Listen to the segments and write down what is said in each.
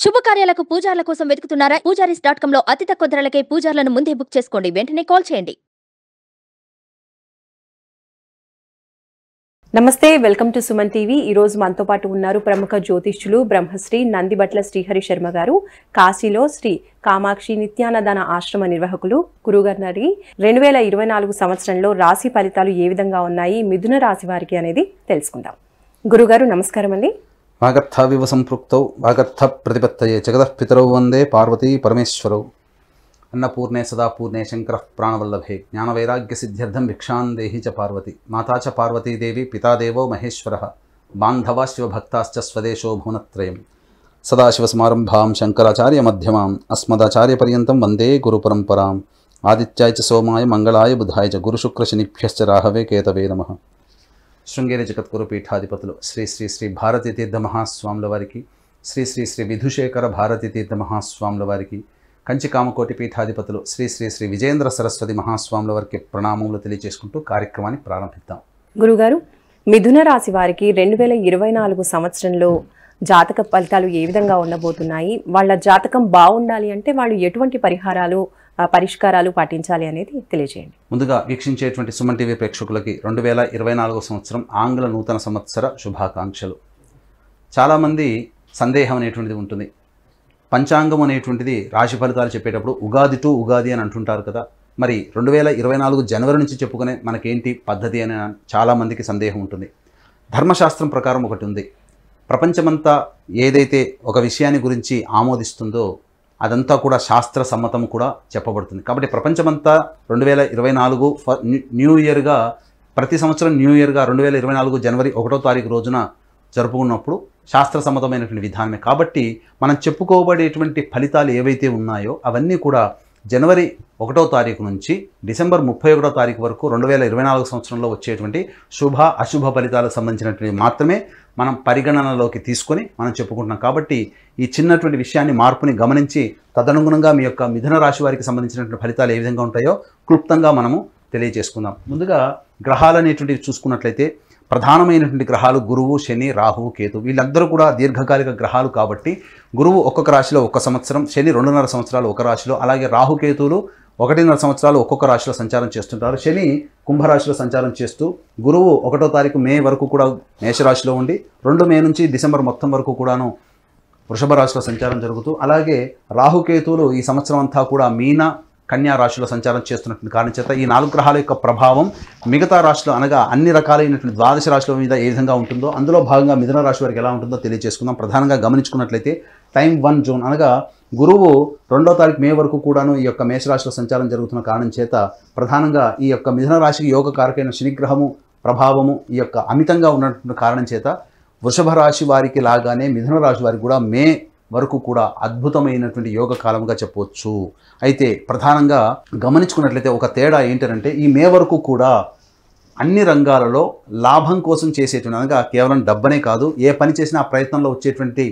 శుభకార్యాలకు పూజార్ల కోసం వెతుకుతున్నారా? పూజారీస్.com లో అతి తక్కువ ధరలకే పూజార్లను ముందే బుక్ చేసుకోండి. వెంటనే కాల్ చేయండి. నమస్తే, వెల్కమ్ టు సుమన్ టీవీ. ఈ రోజు మనతో పాటు ఉన్నారు ప్రముఖ జ్యోతిష్యులు బ్రహ్మశ్రీ నందిబట్ల శ్రీహరి శర్మ గారు. కాశీలో శ్రీ కామాక్షి నిత్యానదాన ఆశ్రమ నిర్వాహకులు. గురుగారి 2024 సంవత్సరంలో రాశి ఫలితాలు ఏ విధంగా ఉన్నాయి, మిథున రాశి వారికి అనేది తెలుసుకుందాం. గురుగారు నమస్కారం అండి. వాగర్థావివ సంపృక్తౌ వాగర్థ ప్రతిపత్తయే జగతః పితరౌ వందే పార్వతీ పరమేశ్వరౌ. అన్నపూర్ణే సదా పూర్ణే శంకరః ప్రాణవల్లభే జ్ఞానవైరాగ్య సిద్ధ్యర్థం భిక్షాం దేహి చ పార్వతి. మాతా చ పార్వతీదేవి పితాదేవో మహేశ్వరః బాంధవా శివభక్తాశ్చ స్వదేశో భువనత్రయం. సదాశివసమారంభాం శంకరాచార్య మధ్యమాం అస్మదాచార్యపర్యంతం వందే గురుపరంపరాం. ఆదిత్యాయ చ సోమాయ మంగళాయ బుధాయ చ గురుశుక్రశనిభ్యశ్చ రాహవే కేతవే నమః. శృంగేరి జగద్గురు పీఠాధిపతులు శ్రీ శ్రీ శ్రీ భారతీ తీర్థ మహాస్వాముల వారికి, శ్రీ శ్రీ శ్రీ విధుశేఖర భారతీ తీర్థ మహాస్వాముల వారికి, కంచి కామకోటి పీఠాధిపతులు శ్రీ శ్రీ శ్రీ విజేంద్ర సరస్వతి మహాస్వాముల వారికి ప్రణామములు తెలియజేసుకుంటూ కార్యక్రమాన్ని ప్రారంభిద్దాం. గురుగారు, మిథున రాశి వారికి 2024 సంవత్సరంలో జాతక ఫలితాలు ఏ విధంగా ఉండబోతున్నాయి? వాళ్ళ జాతకం బాగుండాలి అంటే వాళ్ళు ఎటువంటి పరిష్కారాలు పాటించాలి అనేది తెలియజేయండి. ముందుగా వీక్షించేటువంటి సుమన్ టీవీ ప్రేక్షకులకి 2024 సంవత్సరం ఆంగ్ల నూతన సంవత్సర శుభాకాంక్షలు. చాలామంది సందేహం అనేటువంటిది ఉంటుంది. పంచాంగం అనేటువంటిది రాశి ఫలితాలు చెప్పేటప్పుడు ఉగాది టు ఉగాది అని అంటుంటారు కదా. మరి 2024 జనవరి నుంచి చెప్పుకునే మనకేంటి పద్ధతి అని చాలామందికి సందేహం ఉంటుంది. ధర్మశాస్త్రం ప్రకారం ఒకటి ఉంది. ప్రపంచమంతా ఏదైతే ఒక విషయాన్ని గురించి ఆమోదిస్తుందో అదంతా కూడా శాస్త్ర సమ్మతం కూడా చెప్పబడుతుంది. కాబట్టి ప్రపంచమంతా 2024 న్యూ ఇయర్గా, ప్రతి సంవత్సరం న్యూ ఇయర్గా 2024 జనవరి 1వ తారీఖు రోజున జరుపుకున్నప్పుడు శాస్త్ర సమ్మతమైనటువంటి విధానమే. కాబట్టి మనం చెప్పుకోబడేటువంటి ఫలితాలు ఏవైతే ఉన్నాయో అవన్నీ కూడా జనవరి 1వ తారీఖు నుంచి డిసెంబర్ 31వ తారీఖు వరకు 2024 సంవత్సరంలో వచ్చేటువంటి శుభ అశుభ ఫలితాలకు సంబంధించినటువంటి మాత్రమే మనం పరిగణనలోకి తీసుకొని మనం చెప్పుకుంటున్నాం. కాబట్టి ఈ చిన్నటువంటి విషయాన్ని, మార్పుని గమనించి తదనుగుణంగా మీ యొక్క మిథున రాశి వారికి సంబంధించినటువంటి ఫలితాలు ఏ విధంగా ఉంటాయో క్లుప్తంగా మనము తెలియజేసుకుందాం. ముందుగా గ్రహాలు అనేటువంటివి చూసుకున్నట్లయితే ప్రధానమైనటువంటి గ్రహాలు గురువు, శని, రాహువు, కేతు. వీళ్ళందరూ కూడా దీర్ఘకాలిక గ్రహాలు కాబట్టి గురువు ఒక్కొక్క రాశిలో 1 సంవత్సరం, శని 2.5 సంవత్సరాలు ఒక రాశిలో, అలాగే రాహుకేతువులు 1.5 సంవత్సరాలు ఒక్కొక్క రాశిలో సంచారం చేస్తుంటారు. శని కుంభరాశిలో సంచారం చేస్తూ గురువు 1వ తారీఖు మే వరకు కూడా మేషరాశిలో ఉండి 2 మే నుంచి డిసెంబర్ మొత్తం వరకు కూడాను వృషభ రాశిలో సంచారం జరుగుతూ, అలాగే రాహుకేతువులు ఈ సంవత్సరం అంతా కూడా మీన, కన్యా రాశిలో సంచారం చేస్తున్నటువంటి కారణం చేత ఈ 4 గ్రహాల యొక్క ప్రభావం మిగతా రాశిలో అనగా అన్ని రకాలైనటువంటి 12 రాశుల మీద ఏ విధంగా ఉంటుందో అందులో భాగంగా మిథున రాశి వారికి ఎలా ఉంటుందో తెలియజేసుకుందాం. ప్రధానంగా గమనించుకున్నట్లయితే టైం 1 జూన్ అనగా గురువు 2వ తారీఖు మే వరకు కూడాను ఈ యొక్క మేషరాశిలో సంచారం జరుగుతున్న కారణం చేత ప్రధానంగా ఈ యొక్క మిథున రాశికి యోగ కారకైన శనిగ్రహము ప్రభావము ఈ యొక్క అమితంగా ఉన్నటువంటి కారణం చేత వృషభ రాశి వారికి లాగానే మిథున రాశి వారికి కూడా మే వరకు కూడా అద్భుతమైనటువంటి యోగ కాలంగా చెప్పవచ్చు. అయితే ప్రధానంగా గమనించుకున్నట్లయితే ఒక తేడా ఏంటంటే ఈ మే వరకు కూడా అన్ని రంగాలలో లాభం కోసం చేసేటువంటి, అనగా కేవలం డబ్బనే కాదు, ఏ పని చేసినా ఆ ప్రయత్నంలో వచ్చేటువంటి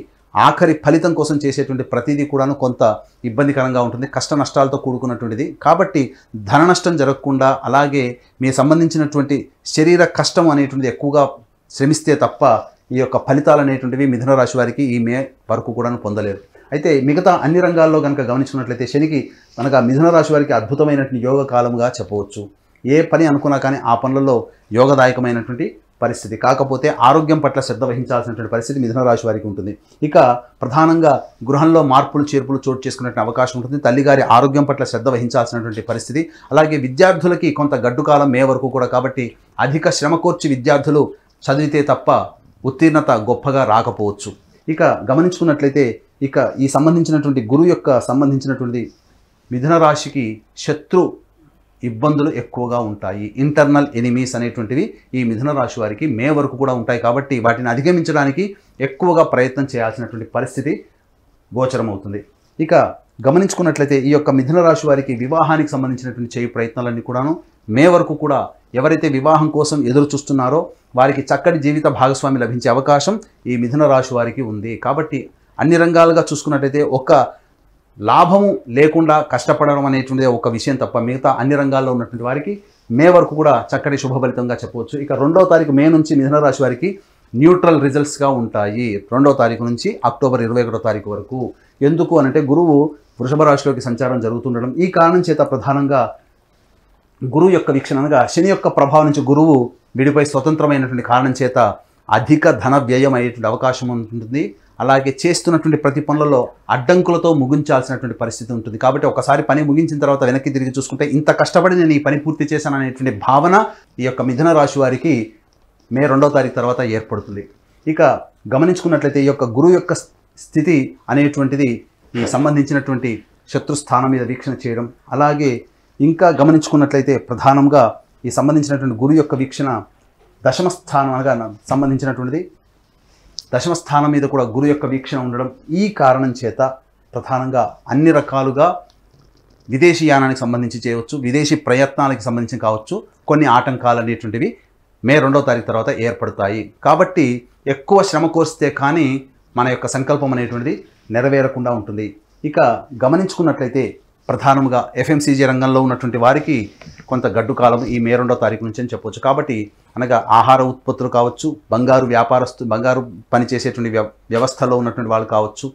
ఆఖరి ఫలితం కోసం చేసేటువంటి ప్రతిదీ కూడాను కొంత ఇబ్బందికరంగా ఉంటుంది, కష్ట నష్టాలతో కూడుకున్నటువంటిది. కాబట్టి ధన నష్టం జరగకుండా, అలాగే మీ సంబంధించినటువంటి శరీర కష్టం అనేటువంటిది ఎక్కువగా శ్రమిస్తే తప్ప ఈ యొక్క ఫలితాలు అనేటువంటివి మిథున రాశి వారికి ఈ మే వరకు కూడా పొందలేరు. అయితే మిగతా అన్ని రంగాల్లో కనుక గమనించుకున్నట్లయితే శనికి మనకు మిథున రాశి వారికి అద్భుతమైనటువంటి యోగ కాలంగా చెప్పవచ్చు. ఏ పని అనుకున్నా కానీ ఆ పనులలో యోగదాయకమైనటువంటి పరిస్థితి. కాకపోతే ఆరోగ్యం పట్ల శ్రద్ధ వహించాల్సినటువంటి పరిస్థితి మిథున రాశి వారికి ఉంటుంది. ఇక ప్రధానంగా గృహంలో మార్పులు చేర్పులు చోటు చేసుకునే అవకాశం ఉంటుంది. తల్లిగారి ఆరోగ్యం పట్ల శ్రద్ధ వహించాల్సినటువంటి పరిస్థితి. అలాగే విద్యార్థులకి కొంత గడ్డు కాలం మే వరకు కూడా, కాబట్టి అధిక శ్రమ కోర్చి విద్యార్థులు చదివితే తప్ప ఉత్తీర్ణత గొప్పగా రాకపోవచ్చు. ఇక గమనించుకున్నట్లయితే ఇక ఈ సంబంధించినటువంటి గురువు యొక్క సంబంధించినటువంటి మిథున రాశికి శత్రు ఇబ్బందులు ఎక్కువగా ఉంటాయి. ఇంటర్నల్ ఎనిమీస్ అనేటువంటివి ఈ మిథున రాశి వారికి మే వరకు కూడా ఉంటాయి. కాబట్టి వాటిని అధిగమించడానికి ఎక్కువగా ప్రయత్నం చేయాల్సినటువంటి పరిస్థితి గోచరమవుతుంది. ఇక గమనించుకున్నట్లయితే ఈ యొక్క మిథున రాశి వారికి వివాహానికి సంబంధించినటువంటి చేయి ప్రయత్నాలన్నీ కూడాను మే వరకు కూడా ఎవరైతే వివాహం కోసం ఎదురు చూస్తున్నారో వారికి చక్కటి జీవిత భాగస్వామి లభించే అవకాశం ఈ మిథున రాశి వారికి ఉంది. కాబట్టి అన్ని రంగాలుగా చూసుకున్నట్లయితే ఒక లాభము లేకుండా కష్టపడడం అనేటువంటిది ఒక విషయం తప్ప మిగతా అన్ని రంగాల్లో ఉన్నటువంటి వారికి మే వరకు కూడా చక్కటి శుభ ఫలితంగా చెప్పవచ్చు. ఇక 2వ తారీఖు మే నుంచి మిథున రాశి వారికి న్యూట్రల్ రిజల్ట్స్గా ఉంటాయి 2వ తారీఖు నుంచి అక్టోబర్ 21వ తారీఖు వరకు. ఎందుకు అనంటే గురువు వృషభ రాశిలోకి సంచారం జరుగుతుండడం, ఈ కారణం చేత ప్రధానంగా గురువు యొక్క వీక్షణ అనగా శని యొక్క ప్రభావం నుంచి గురువు విడిపై స్వతంత్రమైనటువంటి కారణం చేత అధిక ధన వ్యయం అయ్యేటువంటి అవకాశం ఉంటుంది. అలాగే చేస్తున్నటువంటి ప్రతి పనులలో అడ్డంకులతో ముగించాల్సినటువంటి పరిస్థితి ఉంటుంది. కాబట్టి ఒకసారి పని ముగించిన తర్వాత వెనక్కి తిరిగి చూసుకుంటే ఇంత కష్టపడి నేను ఈ పని పూర్తి చేశాను అనేటువంటి భావన ఈ యొక్క మిథున రాశి వారికి మే 2వ తారీఖు తర్వాత ఏర్పడుతుంది. ఇక గమనించుకున్నట్లయితే ఈ యొక్క గురువు యొక్క స్థితి అనేటువంటిది ఈ సంబంధించినటువంటి శత్రుస్థానం మీద వీక్షణ చేయడం, అలాగే ఇంకా గమనించుకున్నట్లయితే ప్రధానంగా ఈ సంబంధించినటువంటి గురువు యొక్క వీక్షణ దశమ స్థానం అనగా సంబంధించినటువంటిది దశమ స్థానం మీద కూడా గురు యొక్క వీక్షణ ఉండడం, ఈ కారణం చేత ప్రధానంగా అన్ని రకాలుగా విదేశీ యానానికి సంబంధించి చేయవచ్చు, విదేశీ ప్రయత్నాలకు సంబంధించి కావచ్చు, కొన్ని ఆటంకాలు అనేటువంటివి మే 2వ తారీఖు తర్వాత ఏర్పడతాయి. కాబట్టి ఎక్కువ శ్రమ కోరిస్తే కానీ మన యొక్క సంకల్పం అనేటువంటిది నెరవేరకుండా ఉంటుంది. ఇక గమనించుకున్నట్లయితే ప్రధానంగా ఎఫ్ఎంసీజీ రంగంలో ఉన్నటువంటి వారికి కొంత గడ్డు కాలం ఈ మే 2వ తారీఖు నుంచి అని చెప్పవచ్చు. కాబట్టి అనగా ఆహార ఉత్పత్తులు కావచ్చు, బంగారు పని చేసేటువంటి వ్యవస్థలో ఉన్నటువంటి వాళ్ళు కావచ్చు,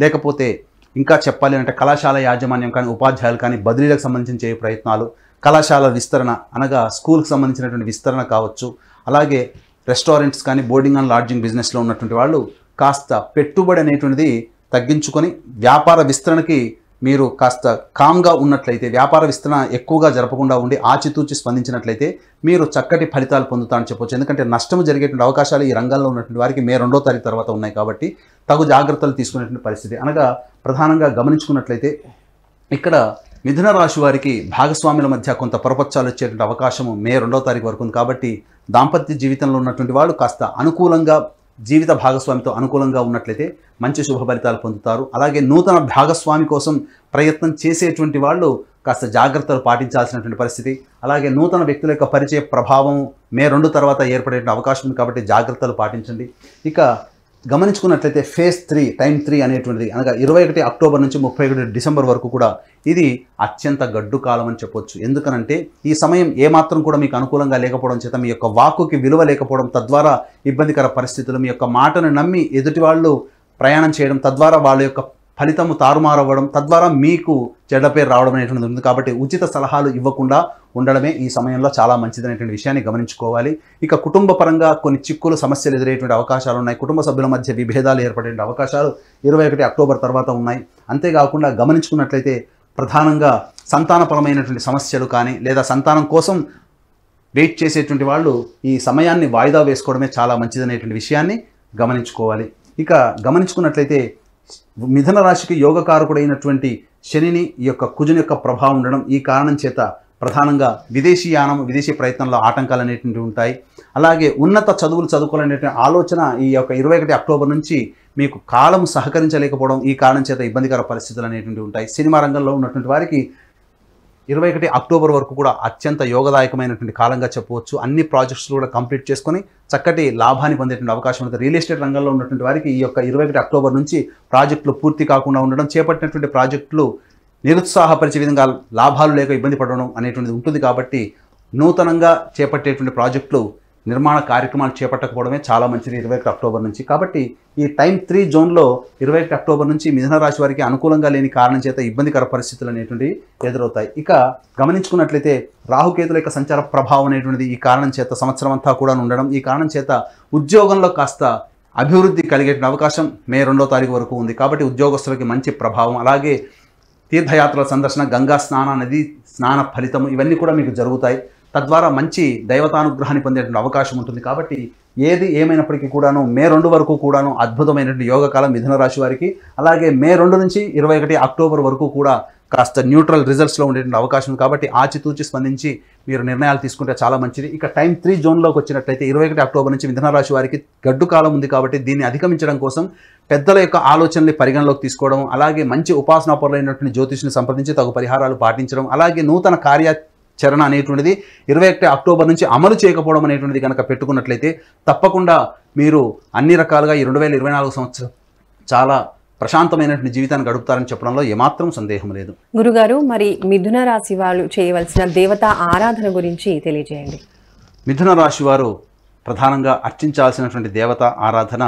లేకపోతే ఇంకా చెప్పాలి అంటే కళాశాల యాజమాన్యం కానీ ఉపాధ్యాయులు కానీ బదిలీలకు సంబంధించిన చేయ ప్రయత్నాలు, కళాశాల విస్తరణ అనగా స్కూల్కి సంబంధించినటువంటి విస్తరణ కావచ్చు, అలాగే రెస్టారెంట్స్ కానీ బోర్డింగ్ అండ్ లాడ్జింగ్ బిజినెస్లో ఉన్నటువంటి వాళ్ళు కాస్త పెట్టుబడి అనేటువంటిది తగ్గించుకొని వ్యాపార విస్తరణకి మీరు కాస్త కామ్గా ఉన్నట్లయితే, వ్యాపార విస్తరణ ఎక్కువగా జరపకుండా ఉండి ఆచితూచి స్పందించినట్లయితే మీరు చక్కటి ఫలితాలు పొందుతారని చెప్పవచ్చు. ఎందుకంటే నష్టం జరిగేటువంటి అవకాశాలు ఈ రంగంలో ఉన్నటువంటి వారికి మే 2వ తారీఖు తర్వాత ఉన్నాయి. కాబట్టి తగు జాగ్రత్తలు తీసుకునేటువంటి పరిస్థితి అనగా ప్రధానంగా గమనించుకున్నట్లయితే ఇక్కడ మిథున రాశి వారికి భాగస్వాముల మధ్య కొంత పొరపచ్చాలు వచ్చేటువంటి అవకాశము మే 2వ తారీఖు వరకు ఉంది. కాబట్టి దాంపత్య జీవితంలో ఉన్నటువంటి వాళ్ళు కాస్త అనుకూలంగా జీవిత భాగస్వామితో అనుకూలంగా ఉన్నట్లయితే మంచి శుభ ఫలితాలు పొందుతారు. అలాగే నూతన భాగస్వామి కోసం ప్రయత్నం చేసేటువంటి వాళ్ళు కాస్త జాగ్రత్తలు పాటించాల్సినటువంటి పరిస్థితి, అలాగే నూతన వ్యక్తుల యొక్క పరిచయ ప్రభావం మే 2 తర్వాత ఏర్పడే అవకాశం ఉంది. కాబట్టి జాగ్రత్తలు పాటించండి. ఇక గమనించుకున్నట్లయితే ఫేజ్ 3 టైం 3 అనేటువంటిది అనగా 21 అక్టోబర్ నుంచి 31 డిసెంబర్ వరకు కూడా ఇది అత్యంత గడ్డు కాలం అని చెప్పొచ్చు. ఎందుకనంటే ఈ సమయం ఏమాత్రం కూడా మీకు అనుకూలంగా లేకపోవడం చేత మీ యొక్క వాక్కుకి విలువ లేకపోవడం, తద్వారా ఇబ్బందికర పరిస్థితులు, మీ యొక్క మాటను నమ్మి ఎదుటి వాళ్ళు ప్రయాణం చేయడం, తద్వారా వాళ్ళ యొక్క ఫలితము తారుమారవ్వడం, తద్వారా మీకు చెడ్డ పేరు రావడం అనేటువంటిది ఉంది. కాబట్టి ఉచిత సలహాలు ఇవ్వకుండా ఉండడమే ఈ సమయంలో చాలా మంచిదనేటువంటి విషయాన్ని గమనించుకోవాలి. ఇక కుటుంబ పరంగా కొన్ని చిక్కులు సమస్యలు ఎదురయ్యేటువంటి అవకాశాలు ఉన్నాయి. కుటుంబ సభ్యుల మధ్య విభేదాలు ఏర్పడే అవకాశాలు 21 అక్టోబర్ తర్వాత ఉన్నాయి. అంతేకాకుండా గమనించుకున్నట్లయితే ప్రధానంగా సంతానపరమైనటువంటి సమస్యలు కానీ లేదా సంతానం కోసం వెయిట్ చేసేటువంటి వాళ్ళు ఈ సమయాన్ని వాయిదా వేసుకోవడమే చాలా మంచిదనేటువంటి విషయాన్ని గమనించుకోవాలి. ఇక గమనించుకున్నట్లయితే మిథున రాశికి యోగకారకుడైనటువంటి శనిని ఈ యొక్క కుజుని యొక్క ప్రభావం ఉండడం, ఈ కారణం చేత ప్రధానంగా విదేశీ యానం విదేశీ ప్రయత్నంలో ఆటంకాలు అనేటువంటివి ఉంటాయి. అలాగే ఉన్నత చదువులు చదువుకోవాలనేటువంటి ఆలోచన ఈ యొక్క 21 అక్టోబర్ నుంచి మీకు కాలం సహకరించలేకపోవడం, ఈ కారణం చేత ఇబ్బందికర పరిస్థితులు అనేటువంటివి ఉంటాయి. సినిమా రంగంలో ఉన్నటువంటి వారికి 21 అక్టోబర్ వరకు కూడా అత్యంత యోగదాయకమైనటువంటి కాలంగా చెప్పవచ్చు. అన్ని ప్రాజెక్ట్స్ కూడా కంప్లీట్ చేసుకొని చక్కటి లాభాన్ని పొందేటువంటి అవకాశం ఉంటుంది. రియల్ ఎస్టేట్ రంగంలో ఉన్నటువంటి వారికి ఈ యొక్క 21 అక్టోబర్ నుంచి ప్రాజెక్టులు పూర్తి కాకుండా ఉండడం, చేపట్టినటువంటి ప్రాజెక్టులు నిరుత్సాహపరిచే విధంగా లాభాలు లేక ఇబ్బంది పడడం అనేటువంటిది ఉంటుంది. కాబట్టి నూతనంగా చేపట్టేటువంటి ప్రాజెక్టులు నిర్మాణ కార్యక్రమాలు చేపట్టకపోవడమే చాలా మంచిది 21 అక్టోబర్ నుంచి. కాబట్టి ఈ టైం 3 జోన్లో 21 అక్టోబర్ నుంచి మిథున రాశి వారికి అనుకూలంగా లేని కారణం చేత ఇబ్బందికర పరిస్థితులు అనేటువంటివి ఎదురవుతాయి. ఇక గమనించుకున్నట్లయితే రాహుకేతుల యొక్క సంచార ప్రభావం అనేటువంటిది ఈ కారణం చేత సంవత్సరం అంతా కూడా ఉండడం, ఈ కారణం చేత ఉద్యోగంలో కాస్త అభివృద్ధి కలిగే అవకాశం మే 2వ తారీఖు వరకు ఉంది. కాబట్టి ఉద్యోగస్తులకి మంచి ప్రభావం, అలాగే తీర్థయాత్రల సందర్శన, గంగా స్నాన, నది స్నాన ఫలితం ఇవన్నీ కూడా మీకు జరుగుతాయి. తద్వారా మంచి దైవతానుగ్రహాన్ని పొందేటువంటి అవకాశం ఉంటుంది. కాబట్టి ఏది ఏమైనప్పటికీ కూడాను మే 2 వరకు కూడాను అద్భుతమైనటువంటి యోగకాలం మిథున రాశి వారికి. అలాగే మే 2 నుంచి 21 అక్టోబర్ వరకు కూడా కాస్త న్యూట్రల్ రిజల్ట్స్లో ఉండేటువంటి అవకాశం ఉంది. కాబట్టి ఆచితూచి స్పందించి మీరు నిర్ణయాలు తీసుకుంటే చాలా మంచిది. ఇక టైం 3 జోన్లోకి వచ్చినట్లయితే 21 అక్టోబర్ నుంచి మిథున రాశి వారికి గడ్డు కాలం ఉంది. కాబట్టి దీన్ని అధిగమించడం కోసం పెద్దల యొక్క ఆలోచనల్ని పరిగణలోకి తీసుకోవడం, అలాగే మంచి ఉపాసనా పరులైనటువంటి జ్యోతిష్ని సంప్రదించి తగు పరిహారాలు పాటించడం, అలాగే నూతన కార్యాచరణ అనేటువంటిది 21 అక్టోబర్ నుంచి అమలు చేయకపోవడం అనేటువంటిది కనుక పెట్టుకున్నట్లయితే తప్పకుండా మీరు అన్ని రకాలుగా ఈ 2024 సంవత్సరం చాలా ప్రశాంతమైనటువంటి జీవితాన్ని గడుపుతారని చెప్పడంలో ఏమాత్రం సందేహం లేదు. గురుగారు, మరి మిథున రాశి వాళ్ళు చేయవలసిన దేవతా ఆరాధన గురించి తెలియజేయండి. మిథున రాశి వారు ప్రధానంగా అర్చించాల్సినటువంటి దేవత ఆరాధన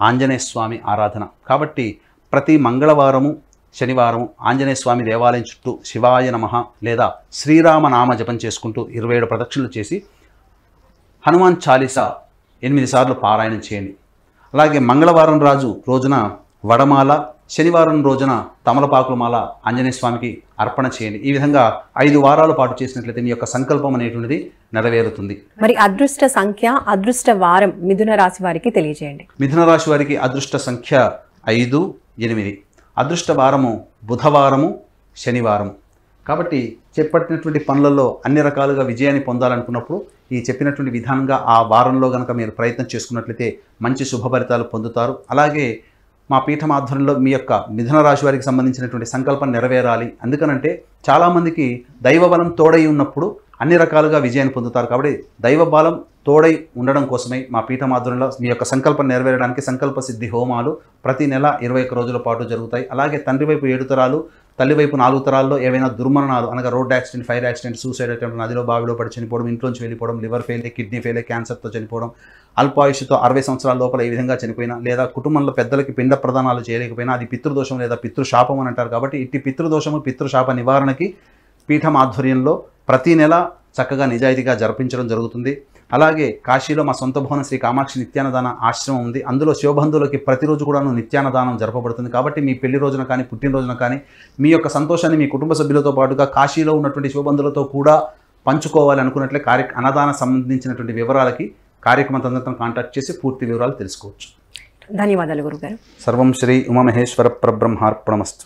ఆంజనేయ స్వామి ఆరాధన. కాబట్టి ప్రతి మంగళవారము శనివారం ఆంజనేయ స్వామి దేవాలయం చుట్టూ శివాయ నమః లేదా శ్రీరామ నామ జపం చేసుకుంటూ 27 ప్రదక్షిణలు చేసి హనుమాన్ చాలీసా 8 సార్లు పారాయణం చేయండి. అలాగే మంగళవారం రోజున వడమాల, శనివారం రోజున తమలపాకుల మాల ఆంజనేయ స్వామికి అర్పణ చేయండి. ఈ విధంగా 5 వారాల పాటు చేసినట్లయితే మీ యొక్క సంకల్పం అనేటువంటిది నెరవేరుతుంది. మరి అదృష్ట సంఖ్య, అదృష్ట వారం మిథున రాశి వారికి తెలియజేయండి. మిథున రాశి వారికి అదృష్ట సంఖ్య 5, 8. అదృష్ట వారము బుధవారము, శనివారము. కాబట్టి చేపట్టినటువంటి పనులలో అన్ని రకాలుగా విజయాన్ని పొందాలనుకున్నప్పుడు ఈ చెప్పినటువంటి విధానంగా ఆ వారంలో కనుక మీరు ప్రయత్నం చేసుకున్నట్లయితే మంచి శుభ ఫలితాలు పొందుతారు. అలాగే మా పీఠం ఆధ్వర్యంలో మీ యొక్క మిథున రాశి వారికి సంబంధించినటువంటి సంకల్పం నెరవేరాలి. అందుకనంటే చాలామందికి దైవబలం తోడై ఉన్నప్పుడు అన్ని రకాలుగా విజయాన్ని పొందుతారు. కాబట్టి దైవబలం తోడై ఉండడం కోసమై మా పీఠం ఆధ్వర్యంలో మీ యొక్క సంకల్పం నెరవేరడానికి సంకల్ప సిద్ధి హోమాలు ప్రతి నెల 21 రోజుల పాటు జరుగుతాయి. అలాగే తండ్రి వైపు 7 తరాలు, తల్లి వైపు 4 తరాల్లో ఏవైనా దుర్మరణాలు అనగా road accident, fire accident, suicide attempt, నదిలో బావిలో పడి చనిపోవడం, ఇంట్లోంచి వెళ్ళిపోవడం, లివర్ ఫెయిల్, కిడ్నీ ఫెయిల్, క్యాన్సర్తో చనిపోవడం, అల్పాయుష్తో 60 సంవత్సరాల లోపల ఈ విధంగా చనిపోయినా, లేదా కుటుంబంలో పెద్దలకి పిండ ప్రదానాలు చేయలేకపోయినా అది పితృదోషం లేదా పితృశాపం అని అంటారు. కాబట్టి ఇట్టి పితృదోషము, పితృశాప నివారణకి పీఠం ఆధ్వర్యంలో ప్రతి నెల చక్కగా నిజాయితీగా జరిపించడం జరుగుతుంది. అలాగే కాశీలో మా సొంత భవన శ్రీ కామాక్షి నిత్యాన్నదాన ఆశ్రమం ఉంది. అందులో శివబంధువులకి ప్రతిరోజు కూడా నిత్యాన్నదానం జరపబడుతుంది. కాబట్టి మీ పెళ్లి రోజున కానీ పుట్టినరోజున కానీ మీ యొక్క సంతోషాన్ని మీ కుటుంబ సభ్యులతో పాటుగా కాశీలో ఉన్నటువంటి శివబంధువులతో కూడా పంచుకోవాలి అనుకున్నట్లే అన్నదానం సంబంధించినటువంటి వివరాలకి కార్యక్రమం తదనంతరం కాంటాక్ట్ చేసి పూర్తి వివరాలు తెలుసుకోవచ్చు. ధన్యవాదాలు గురుగారు. సర్వం శ్రీ ఉమామహేశ్వర పరబ్రహ్మార్పణమస్తు.